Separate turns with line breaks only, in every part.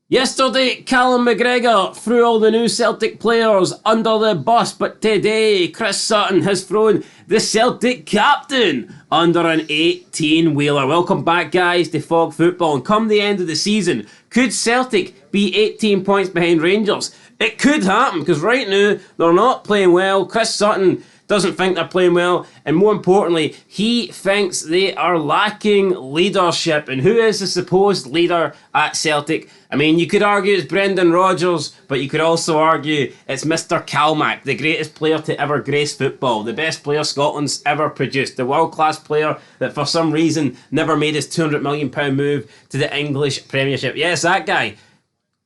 Yesterday, Callum McGregor threw all the new Celtic players under the bus, but today, Chris Sutton has thrown the Celtic captain under an 18-wheeler. Welcome back, guys, to Fog Football. And come the end of the season, could Celtic be 18 points behind Rangers? It could happen, because right now, they're not playing well. Chris Sutton doesn't think they're playing well, and more importantly, he thinks they are lacking leadership. And who is the supposed leader at Celtic? I mean, you could argue it's Brendan Rodgers, but you could also argue it's Mr. Calmack, the greatest player to ever grace football, the best player Scotland's ever produced, the world-class player that for some reason never made his £200 million move to the English Premiership. Yes, that guy.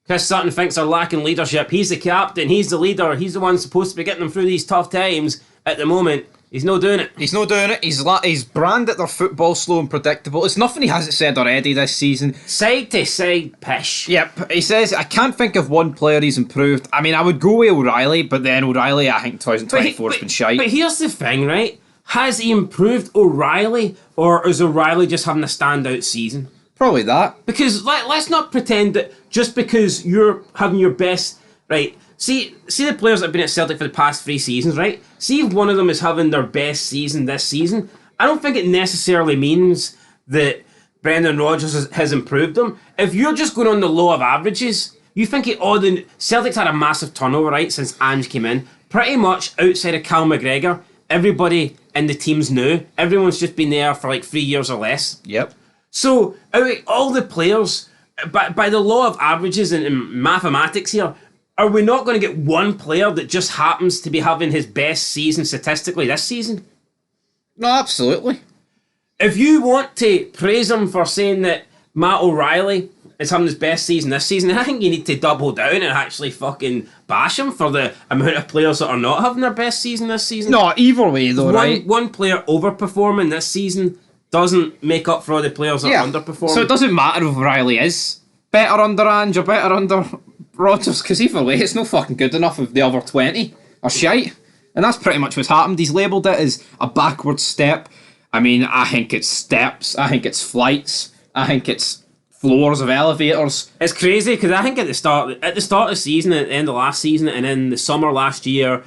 Chris Sutton thinks they're lacking leadership. He's the captain, he's the leader, he's the one supposed to be getting them through these tough times. At the moment, he's not doing it.
He's not doing it. He's branded their football slow and predictable. It's nothing he hasn't said already this season.
Side to side pish.
Yep. He says, I can't think of one player he's improved. I mean, I would go with O'Reilly, but then O'Reilly, I think 2024 has been shite.
But here's the thing, right? Has he improved O'Reilly, or is O'Reilly just having a standout season?
Probably that.
Because let's not pretend that just because you're having your best... Right, see the players that have been at Celtic for the past 3 seasons, right? See if one of them is having their best season this season. I don't think it necessarily means that Brendan Rodgers has improved them. If you're just going on the law of averages, you think the Celtic's had a massive turnover, right, since Ange came in. Pretty much outside of Cal McGregor, everybody in the team's new. Everyone's just been there for like 3 years or less.
Yep.
So out of all the players, by the law of averages and mathematics here, are we not going to get one player that just happens to be having his best season statistically this season?
No, absolutely.
If you want to praise him for saying that Matt O'Reilly is having his best season this season, I think you need to double down and actually fucking bash him for the amount of players that are not having their best season this season.
No, either way though, right?
One player overperforming this season doesn't make up for all the players that are underperforming.
So it doesn't matter if O'Reilly is better under Ange or better under Rodgers, because either way, it's no fucking good enough if the other 20 are shite. And that's pretty much what's happened. He's labelled it as a backward step. I mean, I think it's steps. I think it's flights. I think it's floors of elevators.
It's crazy, because I think at the start of the season, at the end of last season, and in the summer last year,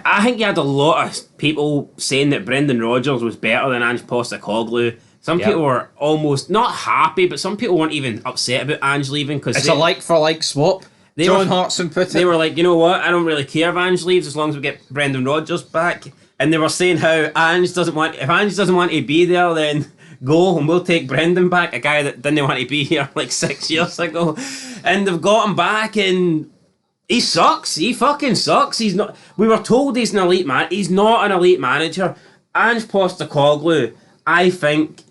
I think you had a lot of people saying that Brendan Rodgers was better than Ange Postecoglou. Some people were almost not happy, but some people weren't even upset about Ange leaving, because
it's a like-for-like swap. John Hartson put it.
They were like, you know what? I don't really care if Ange leaves as long as we get Brendan Rodgers back. And they were saying how if Ange doesn't want to be there, then go and we'll take Brendan back, a guy that didn't want to be here like 6 years ago. And they've got him back, and he sucks. He fucking sucks. He's not. We were told he's an elite man. He's not an elite manager. Ange Postecoglou, I think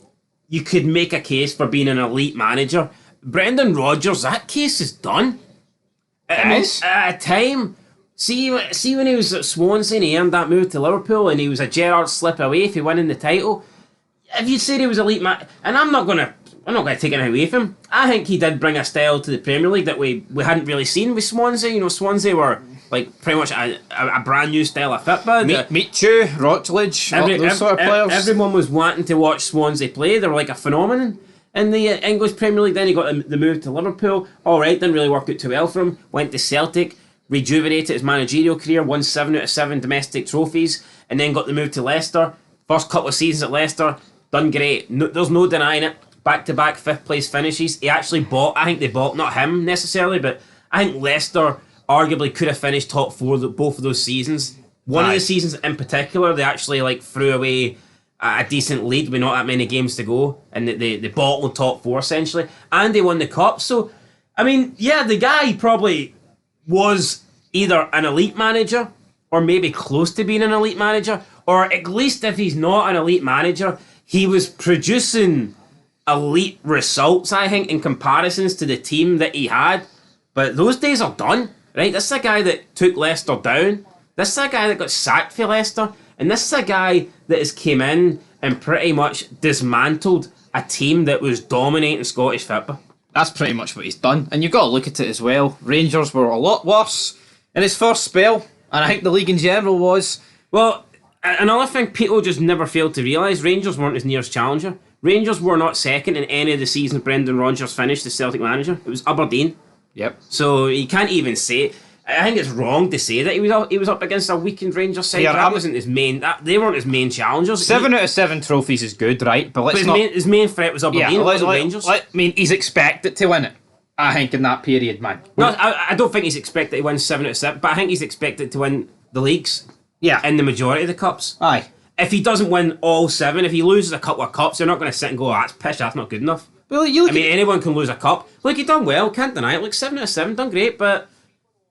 you could make a case for being an elite manager. Brendan Rodgers, that case is done.
Yes.
At a time, see when he was at Swansea and he earned that move to Liverpool and he was a Gerrard slip away if he winning the title. If you said he was elite man, and I'm not gonna take it away from him. I think he did bring a style to the Premier League that we hadn't really seen with Swansea. You know, Swansea were like pretty much a brand new style of football.
Michu, Routledge, those sort of players.
Everyone was wanting to watch Swansea play. They were like a phenomenon in the English Premier League. Then he got the move to Liverpool. All right, didn't really work out too well for him. Went to Celtic, rejuvenated his managerial career, won 7 out of 7 domestic trophies, and then got the move to Leicester. First couple of seasons at Leicester, done great. No, there's no denying it. Back-to-back 5th place finishes. He actually bought, I think they bought, not him necessarily, but I think Leicester arguably could have finished top 4 both of those seasons. One of the seasons in particular, they actually threw away a decent lead with not that many games to go, and they bottled top 4 essentially, and they won the cup. So, I mean, yeah, the guy probably was either an elite manager or maybe close to being an elite manager, or at least if he's not an elite manager, he was producing elite results, I think, in comparisons to the team that he had. But those days are done, right? This is a guy that took Leicester down. This is a guy that got sacked for Leicester. And this is a guy that has came in and pretty much dismantled a team that was dominating Scottish football.
That's pretty much what he's done. And you've got to look at it as well. Rangers were a lot worse in his first spell, and I think the league in general was.
Well, another thing people just never failed to realise, Rangers weren't his nearest challenger. Rangers were not second in any of the seasons Brendan Rodgers finished as Celtic manager. It was Aberdeen.
Yep.
So you can't even say. I think it's wrong to say that he was up against a weakened Rangers side.
Yeah,
that wasn't his main. They weren't his main challengers.
7 out of 7 trophies is good, right? But let's not.
His main threat was Aberdeen.
Yeah,
It wasn't Rangers.
I mean, he's expected to win it. I think in that period, man.
No, I don't think he's expected to win 7 out of 7, but I think he's expected to win the leagues.
Yeah.
In the majority of the cups.
Aye.
If he doesn't win all 7, if he loses a couple of cups, they're not going to sit and go, that's pish, that's not good enough.
Well,
anyone can lose a cup. Look, he done well, can't deny it. Look, 7 out of 7, done great, but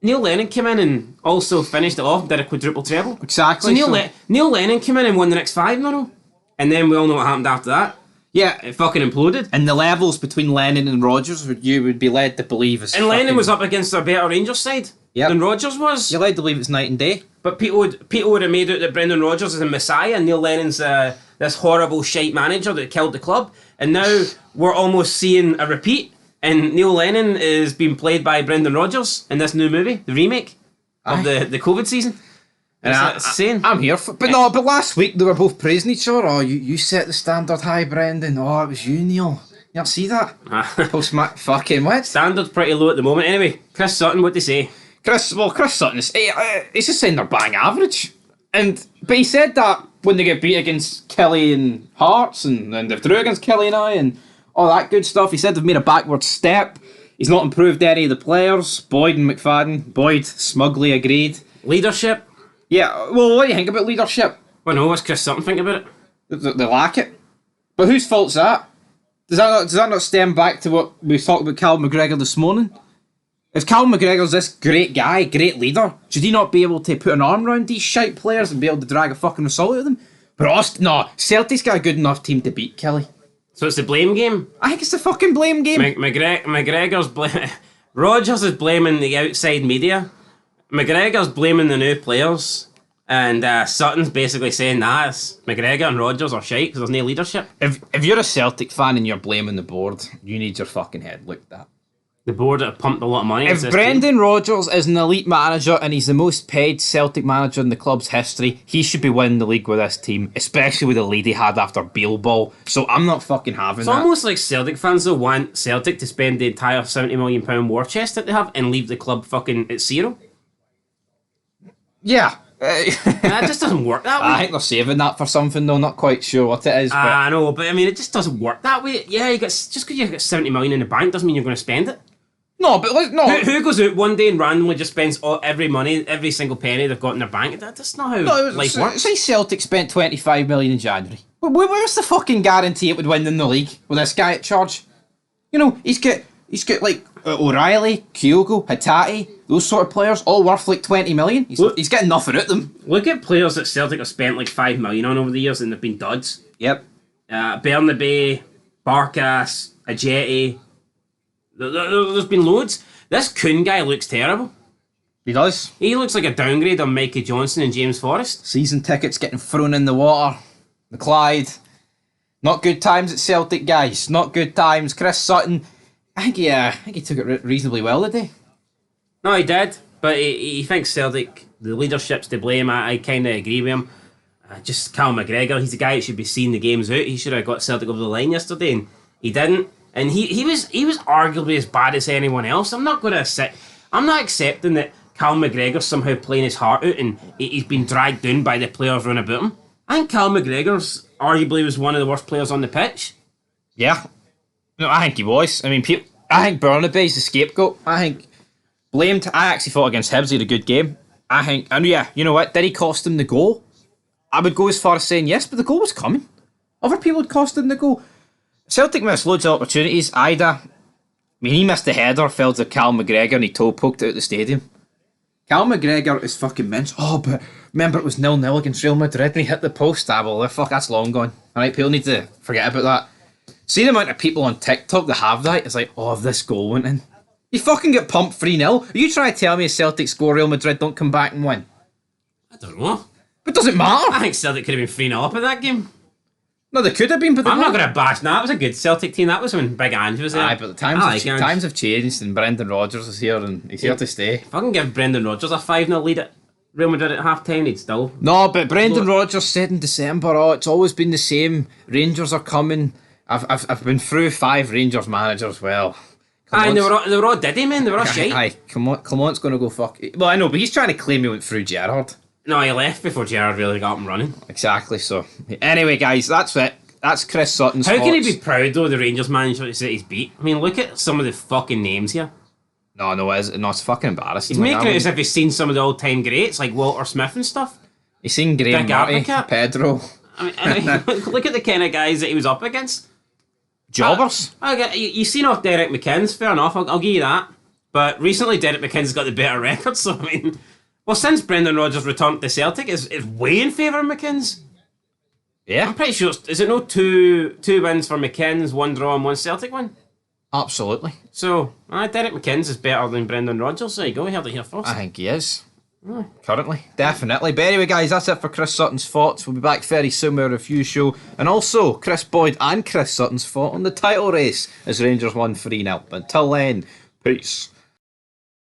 Neil Lennon came in and also finished it off, did a quadruple treble.
Exactly.
So Neil Lennon came in and won the next 5 in a row. And then we all know what happened after that.
Yeah.
It fucking imploded.
And the levels between Lennon and Rodgers, you would be led to believe is.
And Lennon was up against a better Rangers side than Rodgers was.
You're led to believe it's night and day.
But people would have made out that Brendan Rodgers is a messiah and Neil Lennon's this horrible shite manager that killed the club. And now we're almost seeing a repeat. And Neil Lennon is being played by Brendan Rodgers in this new movie, the remake of the COVID season. And it's insane.
I'm here for but last week they were both praising each other. Oh, you set the standard high, Brendan. Oh, it was you, Neil. You don't see that? Post-match fucking what?
Standard's pretty low at the moment. Anyway, Chris Sutton, what do you say?
Chris Sutton is he's just saying they're bang average. But he said that when they get beat against Kelly and Hearts and they've drew against Kelly and I and all that good stuff. He said they've made a backward step. He's not improved any of the players. Boyd and McFadden. Boyd smugly agreed.
Leadership?
Yeah, well, what do you think about leadership?
Well, no, what's Chris Sutton think about it?
They lack it. But whose fault's that? Does that not stem back to what we talked about Cal McGregor this morning? If Cal McGregor's this great guy, great leader, should he not be able to put an arm around these shite players and be able to drag a fucking result out of them? But Celtic's got a good enough team to beat Kelly.
So it's the blame game?
I think it's the fucking blame game.
McGregor's Rodgers is blaming the outside media. McGregor's blaming the new players. And Sutton's basically saying, it's McGregor and Rodgers are shite because there's no leadership.
If you're a Celtic fan and you're blaming the board, you need your fucking head looked at.
The board have pumped a lot of money.
If Brendan Rodgers is an elite manager and he's the most paid Celtic manager in the club's history, he should be winning the league with this team, especially with the lead he had after Beelball. So I'm not fucking having that.
It's almost like Celtic fans though want Celtic to spend the entire £70 million war chest that they have and leave the club fucking at zero.
Yeah.
That just doesn't work that way.
I think they're saving that for something though, not quite sure what it is.
I know, but I mean, it just doesn't work that way. Yeah, just because you got 70 million in the bank doesn't mean you're going to spend it.
No, but
Who goes out one day and randomly just spends every single penny they've got in their bank? That's not how life works.
Say Celtic spent 25 million in January. Where's the fucking guarantee it would win in the league with this guy at charge? You know, he's got like O'Reilly, Kyogo, Hatate, those sort of players, all worth like 20 million. He's getting nothing out them.
Look at players that Celtic have spent like 5 million on over the years and they've been duds.
Yep.
Bernabe, Barkas, Ajeti. There's been loads. This Kuhn guy looks terrible.
He does.
He looks like a downgrade on Mikey Johnson and James Forrest.
Season tickets getting thrown in the water. The Clyde. Not good times at Celtic, guys. Not good times. Chris Sutton, I think he took it reasonably well today.
No, he did. But he thinks Celtic, the leadership's to blame. I kind of agree with him. Just Cal McGregor, he's the guy that should be seeing the games out. He should have got Celtic over the line yesterday, and he didn't. And he was arguably as bad as anyone else. I'm not accepting that Cal McGregor's somehow playing his heart out and he's been dragged down by the players round about him. I think Cal McGregor's arguably was one of the worst players on the pitch.
Yeah. No, I think he was. I mean, I think Bernabe is the scapegoat. I think blamed. I actually thought against Hibs he had a good game. I think, and yeah, you know what? Did he cost him the goal? I would go as far as saying yes, but the goal was coming. Other people had cost him the goal. Celtic missed loads of opportunities. He missed the header, fell to Cal McGregor and he toe poked it out the stadium. Cal McGregor is fucking mince. Oh, but remember it was 0-0 against Real Madrid and he hit the post. That's long gone. Alright, people need to forget about that. See the amount of people on TikTok that have that? It's like, if this goal went in. You fucking get pumped 3-0. Are you trying to tell me if Celtic score Real Madrid don't come back and win?
I don't know.
But does it matter?
I think Celtic could have been 3-0 up in that game.
No, they could have been, but
I'm not going to bash. That was a good Celtic team. That was when Big Ange was there.
Aye, but the times have changed and Brendan Rodgers is here and he's here to stay.
If I can give Brendan Rodgers a 5-0 lead at Real Madrid at half-time, he'd still...
No, but Brendan Rodgers said in December, it's always been the same. Rangers are coming. I've been through 5 Rangers managers. Well,
Aye, they were all diddy, man. They were all shite.
Aye, Clement's going to go fuck. Well, I know, but he's trying to claim he went through Gerrard.
No, he left before Gerrard really got up and running.
Exactly. So anyway, guys, that's it. That's Chris Sutton's
How
thoughts.
can he be proud though? The Rangers manager that he's beat. I mean, look at some of the fucking names here.
No, it's fucking embarrassing.
He's making it as if he's seen some of the old-time greats like Walter Smith and stuff.
He's seen Graham
Big
Marty,
advocate.
Pedro,
I mean, look at the kind of guys that he was up against.
jobbers.
You've seen off Derek McKinn's, fair enough, I'll give you that. But recently Derek McKinn's got the better record, so I mean... Well, since Brendan Rodgers returned to Celtic, it's way in favour of McKinn's.
Yeah,
I'm pretty sure, is it no two wins for McKinn's, 1 draw and 1 Celtic win?
absolutely.
So, Derek McKinn's is better than Brendan Rodgers, there you go, you heard it here first.
I think he is. Currently, definitely. But anyway, guys, that's it for Chris Sutton's thoughts. We'll be back very soon with a review show. And also, Chris Boyd and Chris Sutton's thought on the title race as Rangers won 3-0. Until then, peace.